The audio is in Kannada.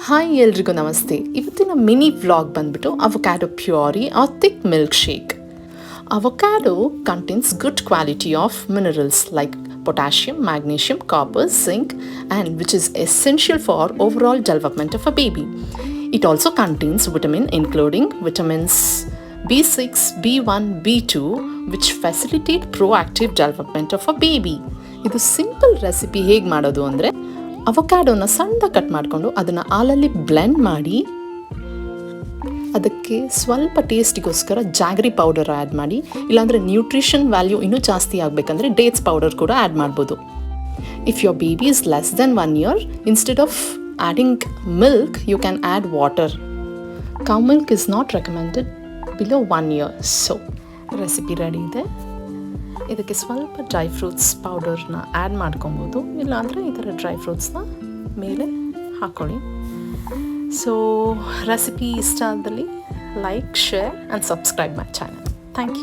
ಹಾಯ್ ಎಲ್ರಿಗೂ ನಮಸ್ತೆ. ಇವತ್ತಿನ ಮಿನಿ ವ್ಲಾಗ್ ಬಂದ್ಬಿಟ್ಟು avocado puree or thick milkshake. Avocado contains good quality of minerals like potassium, magnesium, copper, zinc, and which is essential for overall development of a baby. It also contains vitamin including vitamins B6, B1, B2 which facilitate proactive development of a baby. ಇದು ಸಿಂಪಲ್ ರೆಸಿಪಿ ಹೇಗೆ ಮಾಡೋದು ಅಂದರೆ ಅವೊಕ್ಯಾಡೋನ ಸಣ್ಣ ಕಟ್ ಮಾಡಿಕೊಂಡು ಅದನ್ನು ಹಾಲಲ್ಲಿ ಬ್ಲೆಂಡ್ ಮಾಡಿ ಅದಕ್ಕೆ ಸ್ವಲ್ಪ ಟೇಸ್ಟಿಗೋಸ್ಕರ ಜಾಗ್ರಿ ಪೌಡರ್ ಆ್ಯಡ್ ಮಾಡಿ, ಇಲ್ಲಾಂದರೆ ನ್ಯೂಟ್ರಿಷನ್ ವ್ಯಾಲ್ಯೂ ಇನ್ನೂ ಜಾಸ್ತಿ ಆಗಬೇಕಂದ್ರೆ ಡೇಟ್ಸ್ ಪೌಡರ್ ಕೂಡ ಆ್ಯಡ್ ಮಾಡ್ಬೋದು. If your baby is less than 1 year, instead of adding milk you can add water. Cow milk is not recommended below 1 year. So recipe ready ಇದೆ. ಇದಕ್ಕೆ ಸ್ವಲ್ಪ ಡ್ರೈ ಫ್ರೂಟ್ಸ್ ಪೌಡರ್ನ ಆ್ಯಡ್ ಮಾಡ್ಕೊಬೋದು, ಇಲ್ಲಾಂದರೆ ಈ ಥರ ಡ್ರೈ ಫ್ರೂಟ್ಸ್ನ ಮೇಲೆ ಹಾಕ್ಕೊಳ್ಳಿ. ಸೊ ರೆಸಿಪಿ ಇಷ್ಟ ಆದಲ್ಲಿ like, share and subscribe my channel. Thank you.